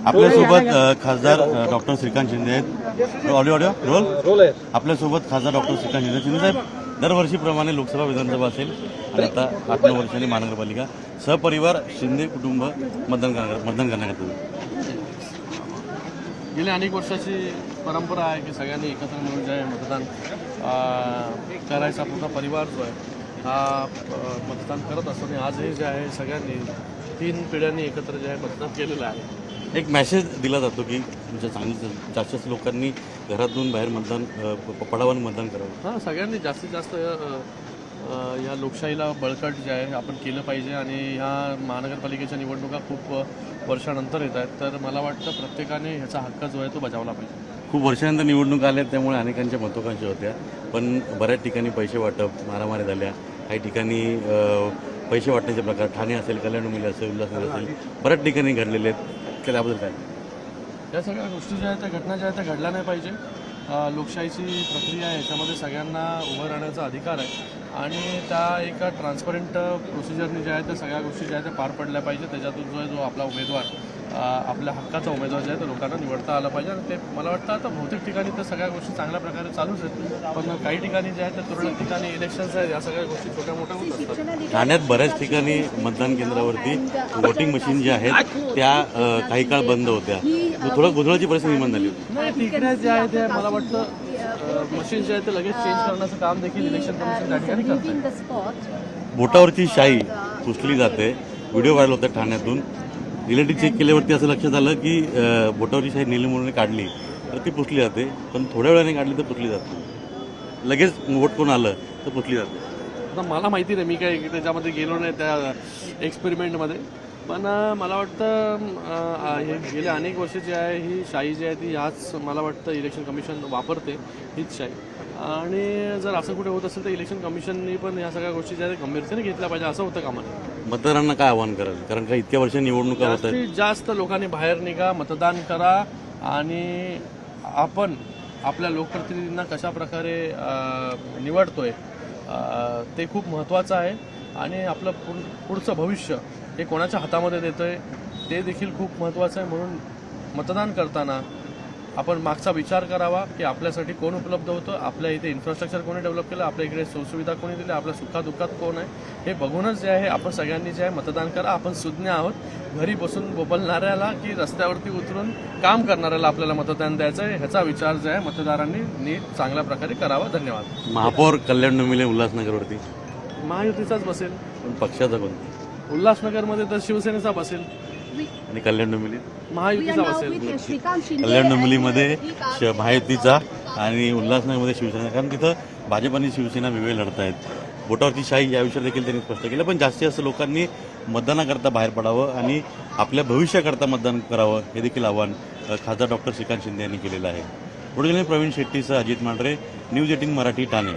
आपल्यासोबत खासदार डॉक्टर श्रीकांत शिंदे आहेत. ऑडिओ रोल आहे. आपल्यासोबत खासदार डॉक्टर श्रीकांत शिंदे साहेब, दरवर्षीप्रमाणे लोकसभा विधानसभा असेल आणि आता 8-9 वर्षांनी महानगरपालिका सहपरिवार शिंदे कुटुंब मतदान करण्याकरता. गेल्या अनेक वर्षाची परंपरा आहे की सगळ्यांनी एकत्र मिळून जे आहे मतदान करायचा पूर्ण परिवार जो आहे हा मतदान करत असतो. आणि आजही जे आहे सगळ्यांनी 3 पिढ्यांनी एकत्र जे आहे मतदान केलेलं आहे. एक मेसेज दिला जातो की तुमच्या जास्त लोकांनी घरातून बाहेर मतदान पडावं, मतदान करावं. हां, सगळ्यांनी जास्तीत जास्त या लोकशाहीला बळकट जे आहे आपण केलं पाहिजे. आणि ह्या महानगरपालिकेच्या निवडणुका खूप वर्षानंतर येत आहेत, तर मला वाटतं प्रत्येकाने ह्याचा हक्क जो आहे तो बजावला पाहिजे. खूप वर्षानंतर निवडणुका आल्या, त्यामुळे अनेकांच्या महत्त्वाकांक्षा होत्या, पण बऱ्याच ठिकाणी पैसे वाटप, मारामारी झाल्या. काही ठिकाणी पैसे वाटण्याचे प्रकार, ठाणे असेल, कल्याणमुली असेल, उल्हासनगर असेल, बऱ्याच ठिकाणी घडलेले आहेत. त्याबद्दल काय? या सगळ्या गोष्टी ज्या आहेत त्या घटना ज्या आहेत त्या घडल्या नाही पाहिजे. लोकशाहीची प्रक्रिया आहे, याच्यामध्ये सगळ्यांना उभं राहण्याचा अधिकार आहे आणि त्या एका ट्रान्सपरंट प्रोसिजरने ज्या आहेत त्या सगळ्या गोष्टी ज्या आहेत त्या पार पडल्या पाहिजे. त्याच्यातून जो आहे जो आपला उमेदवार आपल्या हक्काचा उमेदवार जे आहे तो लोकांना निवडता आला पाहिजे. आणि ते मला वाटतं आता बहुतेक ठिकाणी तर सगळ्या गोष्टी चांगल्या प्रकारे चालूच आहेत, पण काही ठिकाणी जे आहेत त्या तुरळक ठिकाणी इलेक्शन्स आहेत, या सगळ्या गोष्टी छोट्या मोठ्या होत असतात. ठाण्यात बऱ्याच ठिकाणी मतदान केंद्रावरती वोटिंग मशीन ज्या आहेत त्या काही काळ बंद होत्या. थोडं गोंधळाची परिस्थिती निर्माण झाली होती. नाही, तिकडे जे आहे ते मला वाटतं मशीन जे आहे ते लगेच चेंज करण्याचं काम देखील इलेक्शन कमिशन त्या ठिकाणी करतं. बोटावरची शाई पुसली जाते. व्हिडिओ व्हायरल होता ठाण्यातून. रिलेटिव्ह चेक केल्यावरती असं लक्षात आलं की बोटावरची शाई नीलमुळे काढली तर ती पुसली जाते, पण थोड्या वेळाने काढली तर पुसली जाते. लगेच वोट कोण आलं तर पुसली जाते. आता मला माहिती नाही, मी काय त्याच्यामध्ये गेलो नाही त्या एक्सपेरिमेंटमध्ये, पण मला वाटतं हे गेल्या अनेक वर्ष जी आहे ही शाई जी आहे ती ह्याच मला वाटतं इलेक्शन कमिशन वापरते, हीच शाई. आणि जर असं कुठे होत असेल तर इलेक्शन कमिशननी पण या सगळ्या गोष्टी ज्या गंभीरतेने घेतल्या पाहिजे, असं होतं कामा नये. मतदारांना काय आवाहन कराल, कारण का इतक्या वर्ष निवडणुका होत आहेत? जास्तीत जास्त लोकांनी बाहेर निघा, मतदान करा आणि आपण आपल्या लोकप्रतिनिधींना कशा प्रकारे निवडतोय ते खूप महत्त्वाचं आहे. आणि आपलं पुढचं भविष्य हे कोणाच्या हातामध्ये देतोय ते देखील खूप महत्त्वाचं आहे. म्हणून मतदान करताना आपण मागचा विचार करावा की आपल्यासाठी कोण उपलब्ध होतं, आपल्या इथे इन्फ्रास्ट्रक्चर कोणी डेव्हलप केलं, आपल्या इकडे सोयीसुविधा कोणी दिल्या, आपल्या सुखादुःखात कोण आहे हे बघूनच जे आहे आपण सगळ्यांनी जे आहे मतदान करा. आपण सुज्ञ आहोत. घरी बसून बोलणाऱ्याला की रस्त्यावरती उतरून काम करणाऱ्याला आपल्याला मतदान द्यायचं आहे, ह्याचा विचार जे आहे मतदारांनी नीट चांगल्या प्रकारे करावा. धन्यवाद. महापौर कल्याण नमिले उल्हासनगरवरती महायुतीचाच बसेल. पण पक्षाचा कोण? उल्हासनगरमध्ये तर शिवसेनेचा बसेल आणि कल्याण नमिली महायुतीचा बसेल. कल्याण नमिलीमध्ये महायुतीचा आणि उल्हासनगरमध्ये शिवसेना, कारण तिथं भाजप आणि शिवसेना वेगळे लढत आहेत. बोटावरची शाही या विषयावर देखील त्यांनी स्पष्ट केलं, पण जास्तीत जास्त लोकांनी मतदानाकरता बाहेर पडावं आणि आपल्या भविष्याकरता मतदान करावं हे देखील आवाहन खासदार डॉक्टर श्रीकांत शिंदे यांनी केलेलं आहे. पुढे प्रवीण शेट्टीसह अजित मांढरे, न्यूज 18 मराठी, ठाणे.